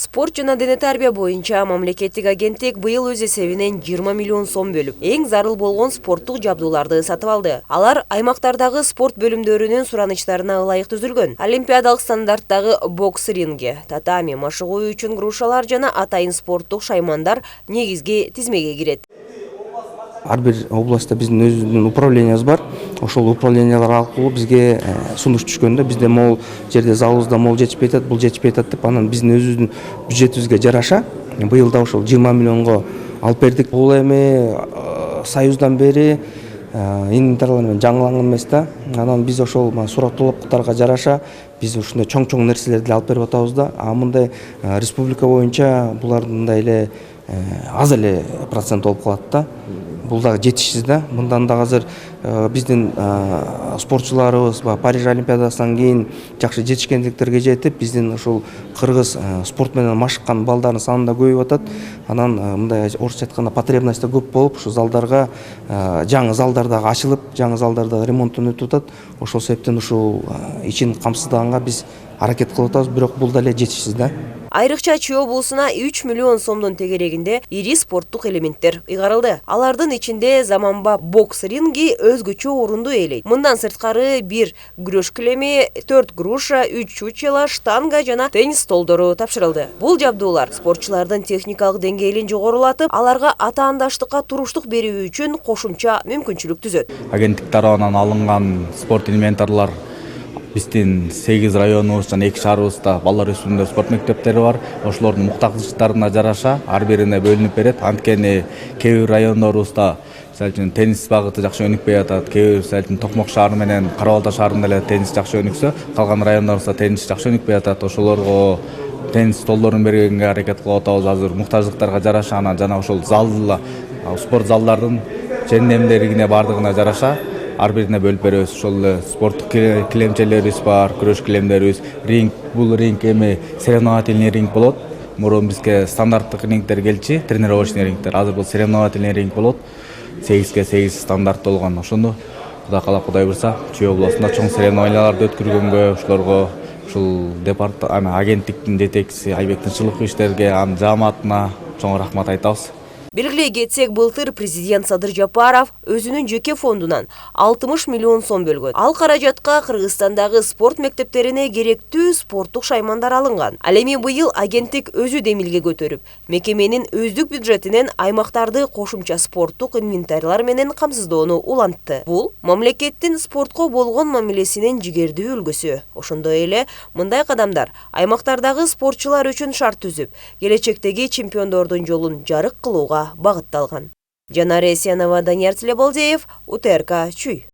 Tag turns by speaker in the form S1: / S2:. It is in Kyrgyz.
S1: Спорт жана дене тарбия боюнча мамлекеттик агенттик быйыл өз эсебинен 20 миллион сом бөлүп, эң зарыл болгон спорттук жабдууларды сатып алды. Алар аймактардагы спорт бөлүмдөрүнүн суранычтарына ылайык түзүлгөн. Олимпиадалык стандарттагы бокс ринги, татами, машыгуу үчүн грушалар жана атайын спорттук шаймандар негизги тизмеге кирет.
S2: Ар бир областта биздин өзүбүздүн управлениябыз бар. Ошол управлениялар аркылуу бизге сунуш түшкөндө бизде могул жерде залыбызда могул жетишпей атат, бул жетишпей атат деп анан биздин өзүбүздүн бюджетибизге жараша быйыл да ошол 20 миллионго алып бердик. Бул эми союздан бери инвентарлар менен жаңыланган эмес да. Анан биз ошол сурак талаптарга жараша биз ушундай чоң нерселерди алып берип атабыз да. А мындай республика боюнча булардын да эле аз эле процент болуп калат да. Бул дагы жетишсиз да. Мындан да азыр биздин спортчуларыбыз Париж олимпиадасынан кийин жакшы жетишкендиктерге жетип, биздин ушул кыргыз спорт менен машыккан балдардын саны да көбөйүп атат. Анан мындай орусча айтканда потребность да көп болуп, ушу залдарга жаңы залдар дагы ачылып, жаңы залдар дагы ремонттон өтүп атат. Ошол себептен ушул ичин камсыздаганга биз аракет кылып атабыз, бирок бул да эле жетишсиз да.
S1: Айрыкча Чүй облусуна 3 миллион сомдун тегерегинде ири спорттук элементтер ыйгарылды. Алардын ичинде заманбап бокс ринги өзгөчө орунду ээлейт. Мындан сырткары бир күрөш килеми, 4 груша, 3 чучела, штанга жана теннис столдору тапшырылды. Бул жабдуулар спортчулардын техникалык деңгээлин жогорулатып, аларга атаандаштыкка туруштук берүү үчүн кошумча мүмкүнчүлүк түзөт.
S3: Агенттик тарабынан алынган спорт инвентарлар биздин 8 районубуз жана 2 шаарыбызда балдар өсүрүмдөр спорт мектептери бар. Ошолордун муктаждыктарына жараша ар бирине бөлүнүп берет. Анткени кээ бир райондорубузда мисалы теннис багыты жакшы өнүкпөй атат. Кээ бир мисалы Токмок шаары менен Кара Балта шаарында эле теннис жакшы өнүксө, калган райондорубузда теннис жакшы өнүкпөй атат. Ошолорго теннис столдорун бергенге аракет кылып атабыз. Азыр муктаждыктарга жараша жана ошол спорт залдардын жендемдеригине бардыгына жараша ар бирине бөлүп беребиз. Ошол спорттук килемчелерибиз бар, күрөш килемдерибиз, ринг, бул ринг эми соревновательный ринг болот. Мурун бизге стандарттык рингтер келчи, тренировочный рингтер. Азыр бул соревновательный ринг болот. 8ге 8 стандарт болгон. Ошону Кудай каалап, Кудай буйрса, Чүй областында чоң соревнованияларды өткөргөнгө, ошолорго ушул агенттиктин жетекчиси Айбек Тынчылыковичтерге, анын жааматына чоң рахмат айтабыз.
S1: Белгилей кетсек, былтыр президент Садыр Жапаров өзүнүн жеке фондунан 60 миллион сом бөлгөн. Ал каражатка Кыргызстандагы спорт мектептерине керектүү спорттук шаймандар алынган. Ал эми быйыл агенттик өзү демилге көтөрүп, мекеменин өздүк бюджетинен аймактарды кошумча спорттук инвентарлар менен камсыздоону улантты. Бул мамлекеттин спортко болгон мамилесинин жигердүү үлгүсү. Ошондой эле мындай кадамдар аймактардагы спортчулар үчүн шарт түзүп, келечектеги чемпиондордун жолун жарык кылууга багытталган. Жанара Эсенова, Данияр Тилебалдиев, УТРК Чүй.